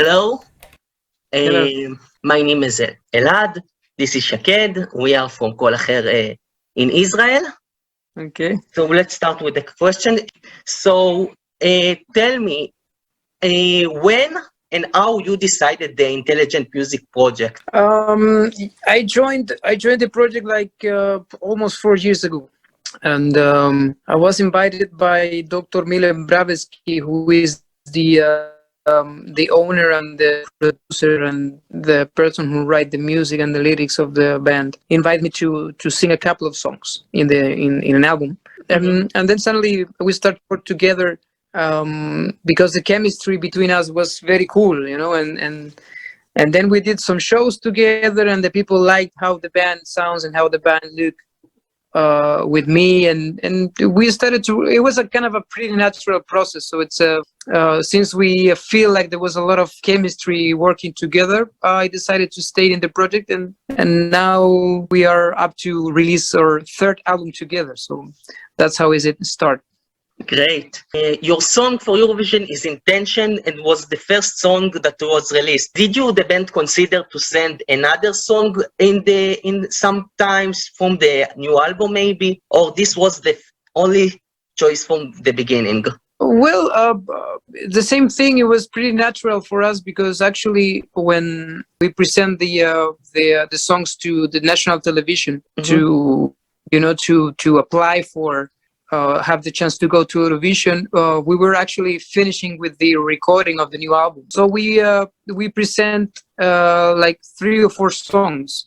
Hello. Hello. My name is Elad. This is Shaked. We are from Kol Acher in Israel. Okay. So let's start with the question. So tell me, when and how you decided the Intelligent Music Project? I joined the project like almost 4 years ago, and I was invited by Dr. Milen Bravesky, who is the owner and the producer and the person who write the music and the lyrics of the band. He invited me to sing a couple of songs in an album, and then suddenly we started to work together. Because the chemistry between us was very cool, and then we did some shows together, and the people liked how the band sounds and how the band look with me, and we started to. It was a kind of a pretty natural process. So it's since we feel like there was a lot of chemistry working together, I decided to stay in the project, and now we are up to release our third album together. So that's how it started. Great. Your song for Eurovision is Intention and was the first song that was released. Did you, the band, consider to send another song in sometimes from the new album maybe, or this was the only choice from the beginning? Well, the same thing. It was pretty natural for us because actually, when we present the songs to the national television to apply for. Have the chance to go to Eurovision, we were actually finishing with the recording of the new album. So we present like 3 or 4 songs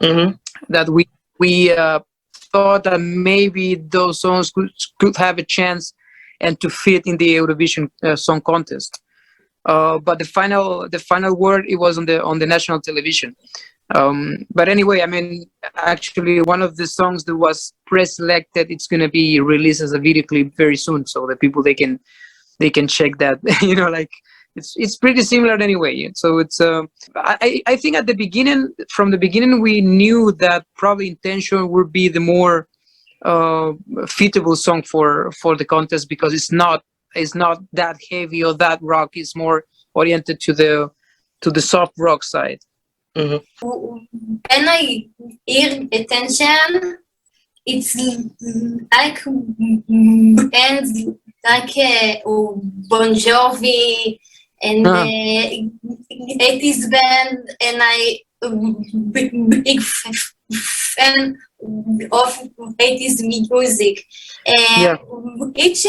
that we thought that maybe those songs could have a chance and to fit in the Eurovision Song Contest. But the final word, it was on the national television. But anyway, I mean, actually, one of the songs that was pre-selected, it's going to be released as a video clip very soon, so that people they can check that. Like it's pretty similar anyway. So it's I think from the beginning, we knew that probably Intention would be the more fitable song for the contest because it's not that heavy or that rock. It's more oriented to the soft rock side. When I hear Attention, it's like bands like Bon Jovi and 80s band, and I big fan of 80s music. Each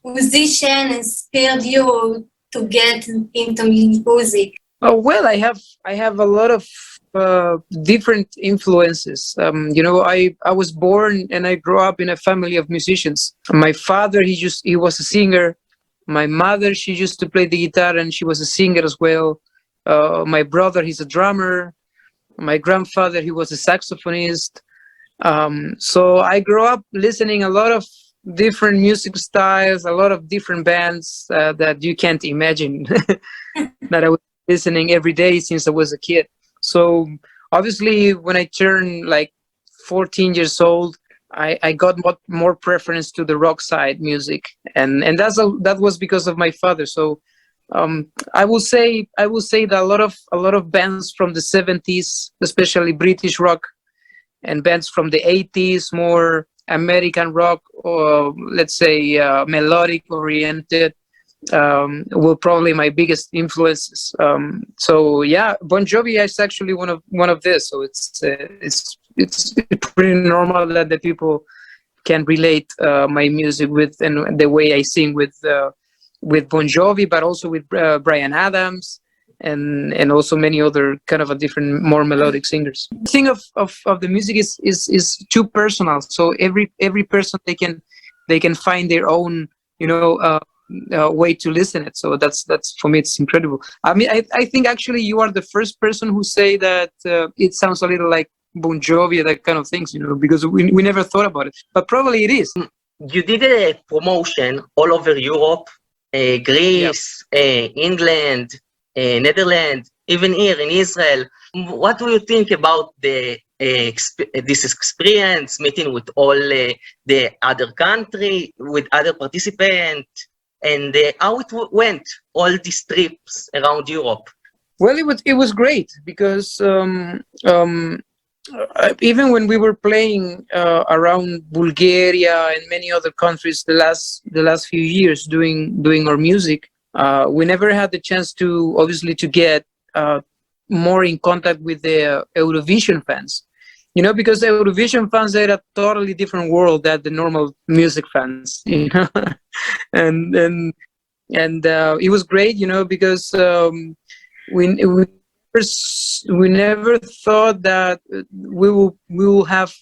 musician inspired you to get into music. Oh, well, I have a lot of different influences. I was born and I grew up in a family of musicians. My father, he was a singer. My mother, she used to play the guitar and she was a singer as well. My brother, he's a drummer. My grandfather, he was a saxophonist. So I grew up listening a lot of different music styles, a lot of different bands that you can't imagine that I was listening every day since I was a kid. So obviously when I turned like 14 years old, I got more preference to the rock side music, and that was because of my father. So I will say that a lot of bands from the 70s, especially British rock, and bands from the 80s, more American rock, or let's say melodic oriented, were probably my biggest influences. So yeah, Bon Jovi is actually one of this. So it's pretty normal that the people can relate my music with and the way I sing with Bon Jovi, but also with Bryan Adams and also many other kind of a different, more melodic singers. The thing of the music is too personal. So every person they can find their own way to listen it. So that's for me, it's incredible. I mean, I think actually you are the first person who say that it sounds a little like Bon Jovi, that kind of things, because we never thought about it, but probably it is. You did a promotion all over Europe, Greece, England, Netherlands, even here in Israel. What do you think about this experience, meeting with all the other country, with other participants? and how it went, all these trips around Europe. Well, it was great because even when we were playing around Bulgaria and many other countries the last few years doing our music, we never had the chance to obviously to get more in contact with the Eurovision fans. You know, because the Eurovision fans are a totally different world than the normal music fans. You know, and it was great. You know, because we never thought that we will have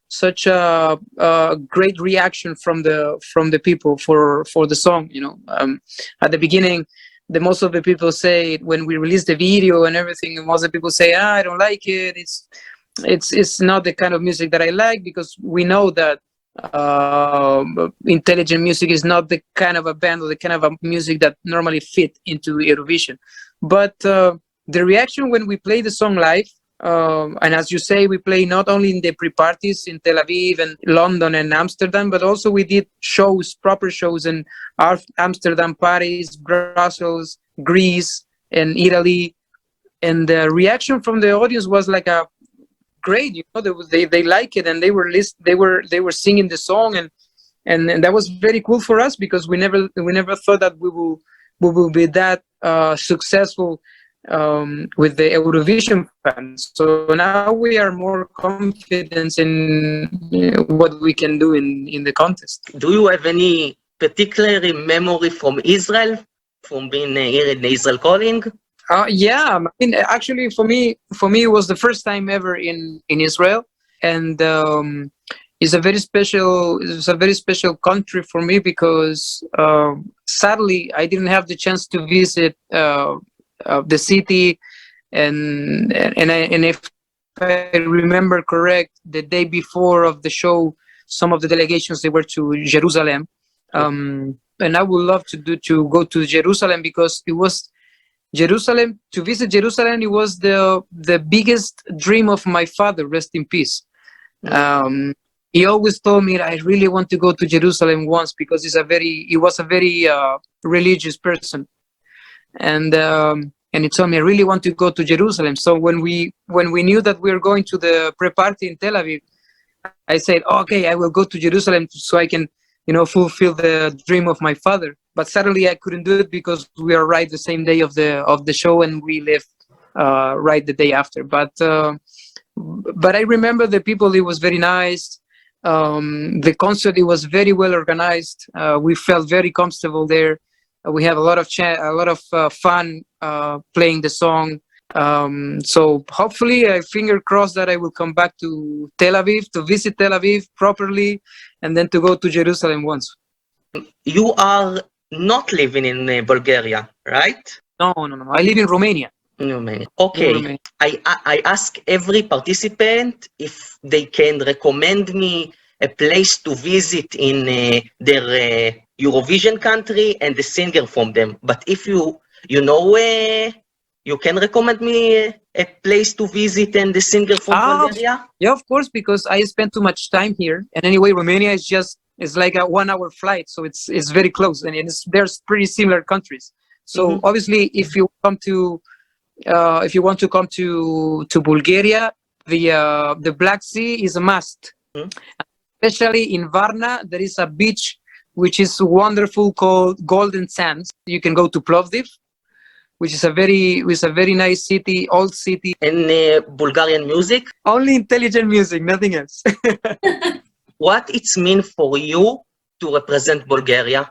such a great reaction from the people for the song. You know, at the beginning, most of the people say when we released the video and everything, most of the people say, I don't like it. It's not the kind of music that I like, because we know that intelligent music is not the kind of a band or the kind of a music that normally fit into Eurovision. But the reaction when we play the song live, and as you say, we play not only in the pre-parties in Tel Aviv and London and Amsterdam, but also we did proper shows in Amsterdam, Paris, Brussels, Greece, and Italy. And the reaction from the audience was like a great, you know, they like it, and they were singing the song, and that was very cool for us, because we never thought that we will be that successful with the Eurovision fans. So now we are more confident in what we can do in the contest. Do you have any particular memory from Israel, from being here in the Israel Calling? Yeah, I mean, actually, for me, it was the first time ever in Israel, and it's a very special country for me, because sadly I didn't have the chance to visit the city, and if I remember correct, the day before of the show, some of the delegations, they were to Jerusalem, and I would love to go to Jerusalem, because it was to visit Jerusalem. It was the biggest dream of my father, rest in peace. He always told me that I really want to go to Jerusalem once, because he was a very religious person. And he told me, I really want to go to Jerusalem. So when we knew that we were going to the pre-party in Tel Aviv, I said, okay, I will go to Jerusalem so I can, you know, fulfill the dream of my father. But suddenly I couldn't do it, because we are right the same day of the show, and we left right the day after. But I remember the people. It was very nice. The concert, it was very well organized. We felt very comfortable there. We have a lot of fun playing the song. So hopefully, finger crossed, that I will come back to Tel Aviv, to visit Tel Aviv properly, and then to go to Jerusalem once. You are not living in Bulgaria, right? No. I live in Romania. Romania. Okay. Romania. I ask every participant if they can recommend me a place to visit in their Eurovision country and the singer from them. But if you know, you can recommend me a place to visit and the singer from Bulgaria? Yeah, of course, because I spent too much time here. And anyway, Romania is like a 1-hour flight, so it's very close, and there's pretty similar countries. So obviously, if you want to come to Bulgaria, the Black Sea is a must. Especially in Varna, there is a beach which is wonderful, called Golden Sands. You can go to Plovdiv, which is a very nice city, old city. And Bulgarian music? Only intelligent music, nothing else. What it's mean for you to represent Bulgaria?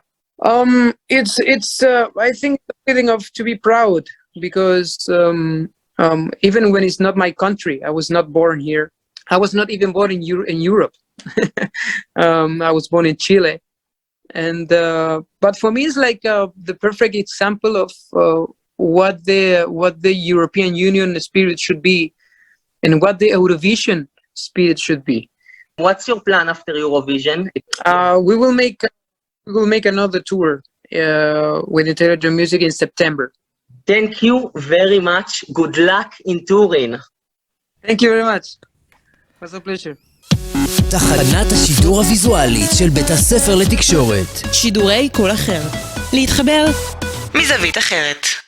It's I think the feeling of to be proud, because even when it's not my country, I was not born here. I was not even born in Europe. I was born in Chile, and but for me, it's like the perfect example of what the European Union spirit should be, and what the Eurovision spirit should be. What's your plan after Eurovision? We will make another tour with intelligent music in September. Thank you very much. Good luck in touring. Thank you very much. It was a pleasure. תחנת השידור הוויזואלית של בית הספר לתקשורת. שידורי כל אחר. להתחבר מזווית אחרת.